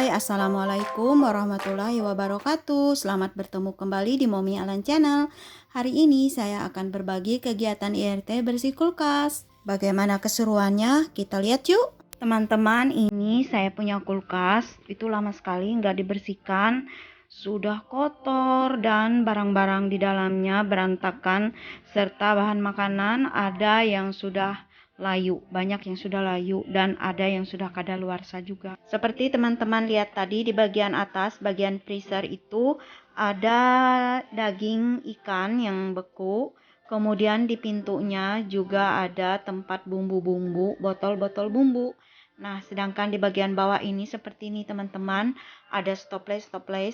Hai, Assalamualaikum warahmatullahi wabarakatuh. Selamat bertemu kembali di Momi Alan Channel. Hari ini saya akan berbagi kegiatan IRT bersih kulkas. Bagaimana keseruannya? Kita lihat yuk. Teman-teman, ini saya punya kulkas. Itu lama sekali nggak dibersihkan. Sudah kotor dan barang-barang di dalamnya berantakan. Serta bahan makanan ada yang sudah layu, banyak yang sudah layu dan ada yang sudah kadaluarsa juga. Seperti teman-teman lihat tadi di bagian atas, bagian freezer itu ada daging ikan yang beku. Kemudian di pintunya juga ada tempat bumbu-bumbu, botol-botol bumbu. Nah, sedangkan di bagian bawah ini seperti ini teman-teman, ada stoples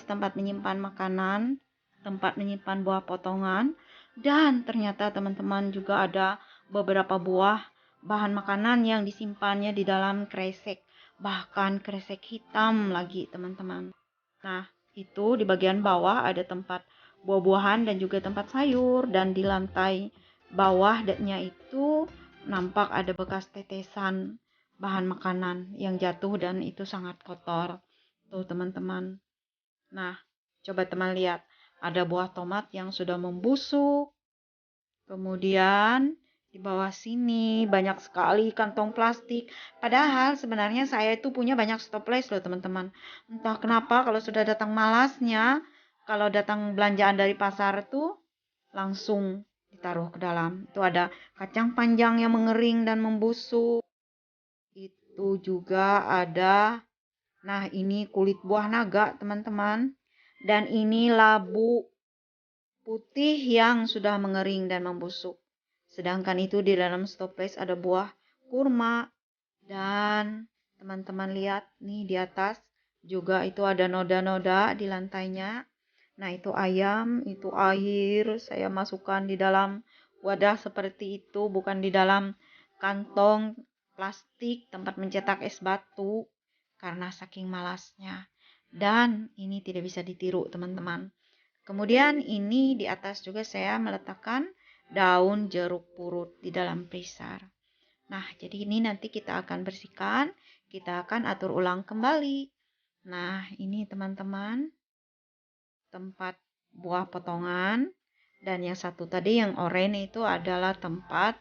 tempat menyimpan makanan, tempat menyimpan buah potongan, dan ternyata teman-teman juga ada beberapa buah bahan makanan yang disimpannya di dalam kresek, bahkan kresek hitam lagi teman-teman. Nah, itu di bagian bawah ada tempat buah-buahan dan juga tempat sayur, dan di lantai bawahnya itu nampak ada bekas tetesan bahan makanan yang jatuh dan itu sangat kotor. Tuh teman-teman. Nah, coba teman lihat, ada buah tomat yang sudah membusuk. Kemudian di bawah sini banyak sekali kantong plastik. Padahal sebenarnya saya itu punya banyak stoples loh teman-teman. Entah kenapa kalau sudah datang malasnya, kalau datang belanjaan dari pasar tuh langsung ditaruh ke dalam. Itu ada kacang panjang yang mengering dan membusuk. Itu juga ada, nah ini kulit buah naga teman-teman. Dan ini labu putih yang sudah mengering dan membusuk. Sedangkan itu di dalam stoples ada buah kurma. Dan teman-teman lihat nih di atas juga itu ada noda-noda di lantainya. Nah itu ayam, itu air. Saya masukkan di dalam wadah seperti itu, bukan di dalam kantong plastik tempat mencetak es batu. Karena saking malasnya. Dan ini tidak bisa ditiru teman-teman. Kemudian ini di atas juga saya meletakkan daun jeruk purut di dalam freezer. Nah, jadi ini nanti kita akan bersihkan, kita akan atur ulang kembali. Nah, ini teman-teman, tempat buah potongan. Dan yang satu tadi yang oranye itu adalah tempat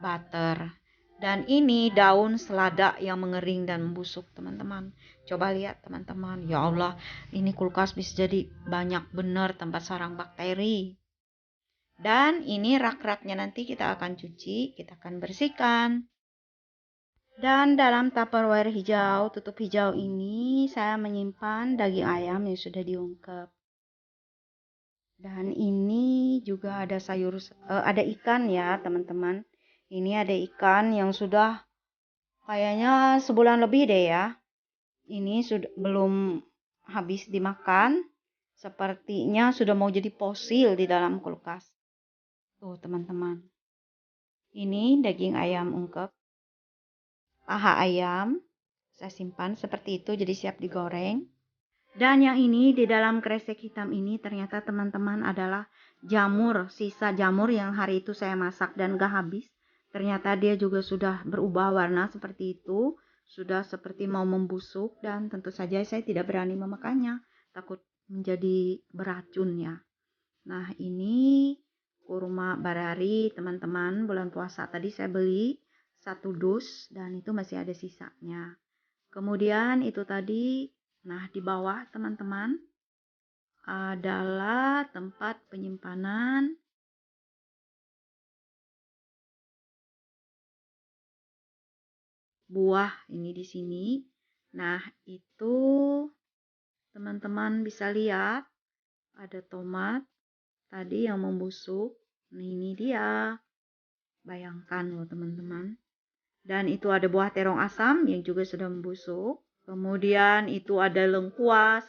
butter. Dan ini daun selada yang mengering dan membusuk, teman-teman. Coba lihat, teman-teman. Ya Allah, ini kulkas bisa jadi banyak benar tempat sarang bakteri. Dan ini rak-raknya nanti kita akan cuci, kita akan bersihkan. Dan dalam Tupperware hijau, tutup hijau ini saya menyimpan daging ayam yang sudah diungkep. Dan ini juga ada ada ikan ya, teman-teman. Ini ada ikan yang sudah kayaknya sebulan lebih deh ya. Ini sudah belum habis dimakan. Sepertinya sudah mau jadi fosil di dalam kulkas. Tuh teman-teman. Ini daging ayam ungkep. Paha ayam. Saya simpan seperti itu jadi siap digoreng. Dan yang ini di dalam kresek hitam ini ternyata teman-teman adalah jamur. Sisa jamur yang hari itu saya masak dan gak habis. Ternyata dia juga sudah berubah warna seperti itu. Sudah seperti mau membusuk dan tentu saja saya tidak berani memakannya. Takut menjadi beracun ya. Nah ini kurma barari teman-teman. Bulan puasa tadi saya beli 1 dus dan itu masih ada sisanya. Kemudian itu tadi, nah di bawah teman-teman adalah tempat penyimpanan buah ini di sini. Nah, itu teman-teman bisa lihat ada tomat tadi yang membusuk. Nah, ini dia. Bayangkan loh teman-teman. Dan itu ada buah terong asam yang juga sudah membusuk. Kemudian itu ada lengkuas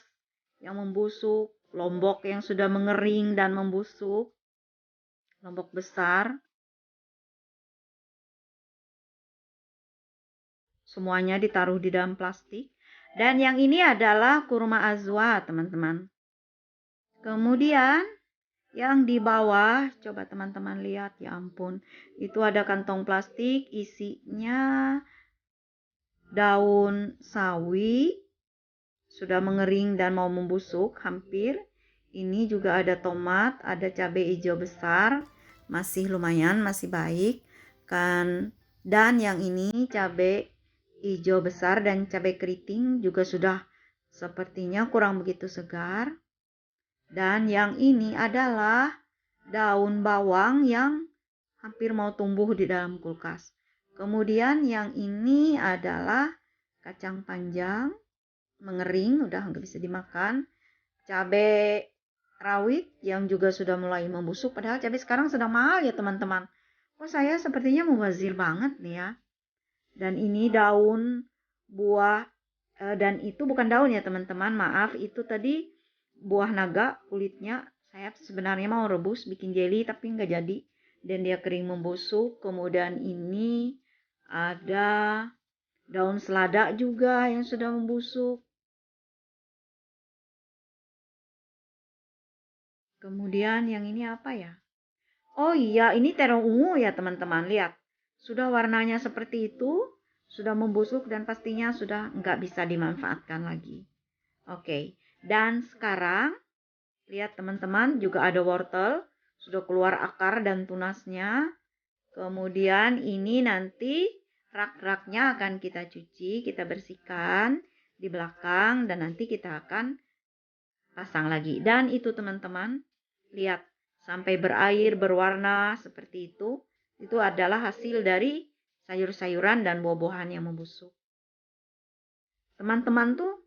yang membusuk, lombok yang sudah mengering dan membusuk, lombok besar. Semuanya ditaruh di dalam plastik. Dan yang ini adalah kurma azwa, teman-teman. Kemudian yang di bawah, coba teman-teman lihat, ya ampun. Itu ada kantong plastik isinya daun sawi, sudah mengering dan mau membusuk hampir. Ini juga ada tomat, ada cabai hijau besar, masih lumayan, masih baik kan. Dan yang ini cabai hijau besar dan cabai keriting juga sudah sepertinya kurang begitu segar. Dan yang ini adalah daun bawang yang hampir mau tumbuh di dalam kulkas. Kemudian yang ini adalah kacang panjang mengering, udah nggak bisa dimakan. Cabai rawit yang juga sudah mulai membusuk, padahal cabai sekarang sedang mahal ya teman-teman. Oh, saya sepertinya mubazir banget nih ya. Dan ini daun buah, dan itu bukan daun ya teman-teman, maaf, itu tadi buah naga kulitnya. Saya sebenarnya mau rebus bikin jelly tapi nggak jadi, dan dia kering membusuk. Kemudian ini ada daun selada juga yang sudah membusuk. Kemudian yang ini apa ya? Oh iya, ini terong ungu ya teman-teman. Lihat, sudah warnanya seperti itu, sudah membusuk dan pastinya sudah nggak bisa dimanfaatkan lagi. Oke, dan sekarang lihat teman-teman, juga ada wortel, sudah keluar akar dan tunasnya. Kemudian ini nanti rak-raknya akan kita cuci, kita bersihkan di belakang, dan nanti kita akan pasang lagi. Dan itu teman-teman, lihat sampai berair, berwarna seperti itu adalah hasil dari sayur-sayuran dan buah-buahan yang membusuk. Teman-teman tuh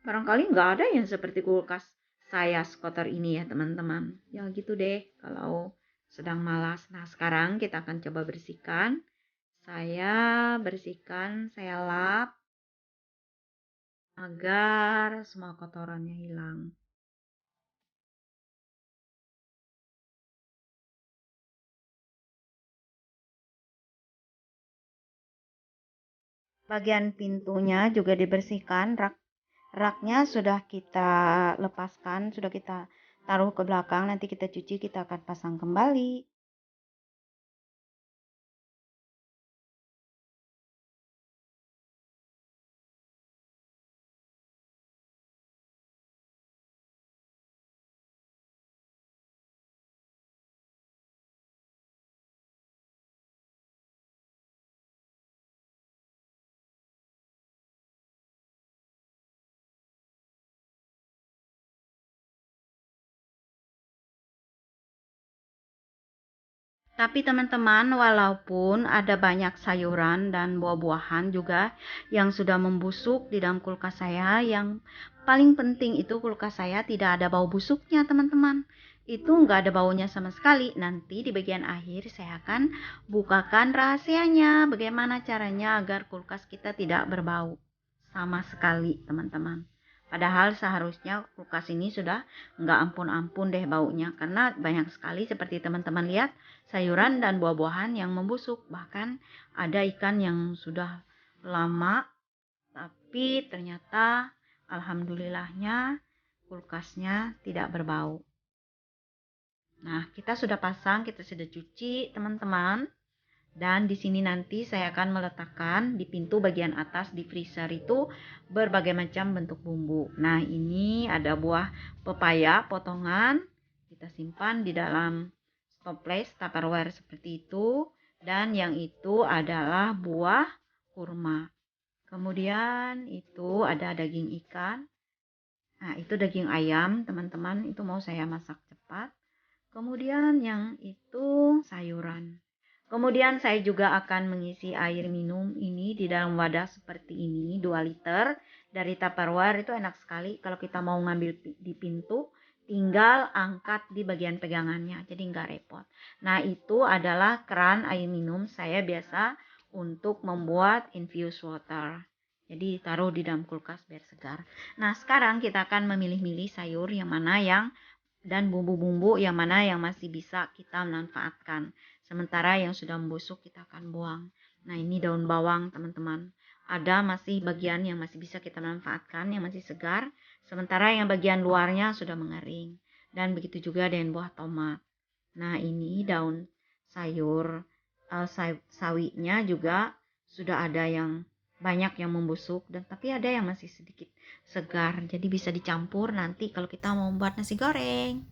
barangkali nggak ada yang seperti kulkas saya sekotor ini ya teman-teman. Ya gitu deh kalau sedang malas. Nah sekarang kita akan coba bersihkan. Saya bersihkan, saya lap agar semua kotorannya hilang. Bagian pintunya juga dibersihkan, raknya sudah kita lepaskan, sudah kita taruh ke belakang, nanti kita cuci, kita akan pasang kembali. Tapi teman-teman, walaupun ada banyak sayuran dan buah-buahan juga yang sudah membusuk di dalam kulkas saya, yang paling penting itu kulkas saya tidak ada bau busuknya teman-teman. Itu nggak ada baunya sama sekali. Nanti di bagian akhir saya akan bukakan rahasianya, bagaimana caranya agar kulkas kita tidak berbau sama sekali teman-teman. Padahal seharusnya kulkas ini sudah nggak ampun-ampun deh baunya, karena banyak sekali seperti teman-teman lihat sayuran dan buah-buahan yang membusuk. Bahkan ada ikan yang sudah lama, tapi ternyata alhamdulillahnya kulkasnya tidak berbau. Nah, kita sudah pasang, kita sudah cuci teman-teman. Dan di sini nanti saya akan meletakkan di pintu bagian atas di freezer itu berbagai macam bentuk bumbu. Nah, ini ada buah pepaya potongan. Kita simpan di dalam toples Tupperware seperti itu. Dan yang itu adalah buah kurma. Kemudian itu ada daging ikan. Nah, itu daging ayam, teman-teman. Itu mau saya masak cepat. Kemudian yang itu sayuran. Kemudian saya juga akan mengisi air minum ini di dalam wadah seperti ini, 2 liter. Dari Tupperware itu enak sekali kalau kita mau ngambil di pintu, tinggal angkat di bagian pegangannya, jadi nggak repot. Nah itu adalah keran air minum saya biasa untuk membuat infused water. Jadi taruh di dalam kulkas biar segar. Nah sekarang kita akan memilih-milih sayur yang mana yang dan bumbu-bumbu yang mana yang masih bisa kita manfaatkan. Sementara yang sudah membusuk kita akan buang. Nah ini daun bawang teman-teman. Ada masih bagian yang masih bisa kita manfaatkan, yang masih segar. Sementara yang bagian luarnya sudah mengering. Dan begitu juga dengan buah tomat. Nah ini daun sayur sawinya juga sudah ada yang banyak yang membusuk dan tapi ada yang masih sedikit segar. Jadi bisa dicampur nanti kalau kita mau membuat nasi goreng.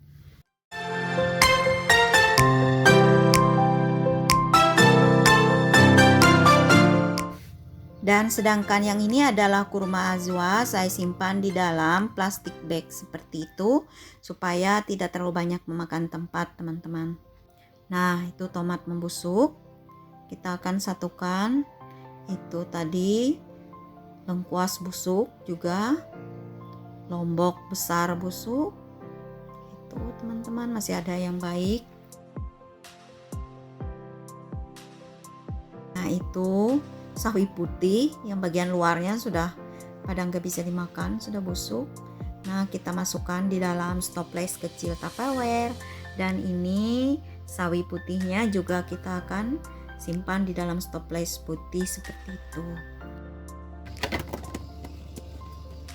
Dan sedangkan yang ini adalah kurma azwa, saya simpan di dalam plastik bag seperti itu supaya tidak terlalu banyak memakan tempat, teman-teman. Nah, itu tomat membusuk. Kita akan satukan. Itu tadi lengkuas busuk juga. Lombok besar busuk. Itu, teman-teman, masih ada yang baik. Nah, itu sawi putih yang bagian luarnya sudah pada nggak bisa dimakan, sudah busuk. Nah, kita masukkan di dalam toples kecil Tupperware. Dan ini sawi putihnya juga kita akan simpan di dalam toples putih seperti itu.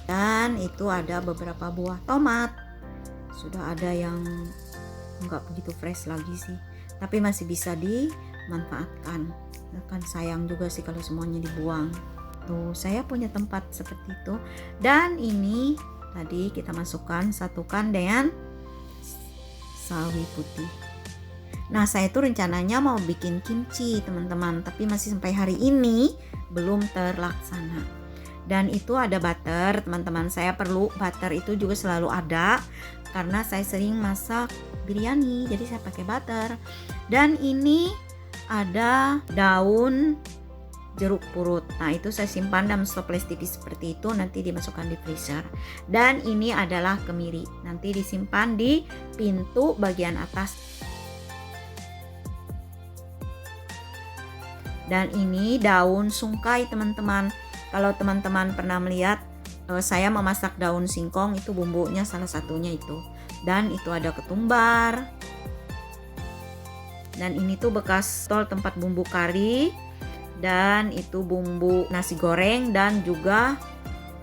Dan itu ada beberapa buah tomat. Sudah ada yang nggak begitu fresh lagi sih, tapi masih bisa dimanfaatkan. Kan sayang juga sih kalau semuanya dibuang. Tuh, saya punya tempat seperti itu. Dan ini tadi kita masukkan, satukan dengan sawi putih. Nah, saya tuh rencananya mau bikin kimchi, teman-teman, tapi masih sampai hari ini belum terlaksana. Dan itu ada butter, teman-teman. Saya perlu butter, itu juga selalu ada karena saya sering masak biryani, jadi saya pakai butter. Dan ini ada daun jeruk purut. Nah, itu saya simpan dalam toples tipis seperti itu, nanti dimasukkan di freezer. Dan ini adalah kemiri, nanti disimpan di pintu bagian atas. Dan ini daun sungkai, teman-teman. Kalau teman-teman pernah melihat saya memasak daun singkong, itu bumbunya salah satunya itu. Dan itu ada ketumbar. Dan ini tuh bekas tol tempat bumbu kari. Dan itu bumbu nasi goreng dan juga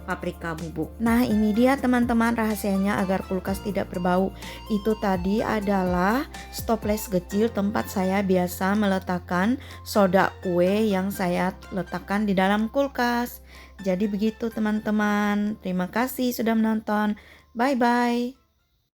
paprika bubuk. Nah, ini dia teman-teman rahasianya agar kulkas tidak berbau. Itu tadi adalah toples kecil tempat saya biasa meletakkan soda kue yang saya letakkan di dalam kulkas. Jadi begitu teman-teman. Terima kasih sudah menonton. Bye-bye.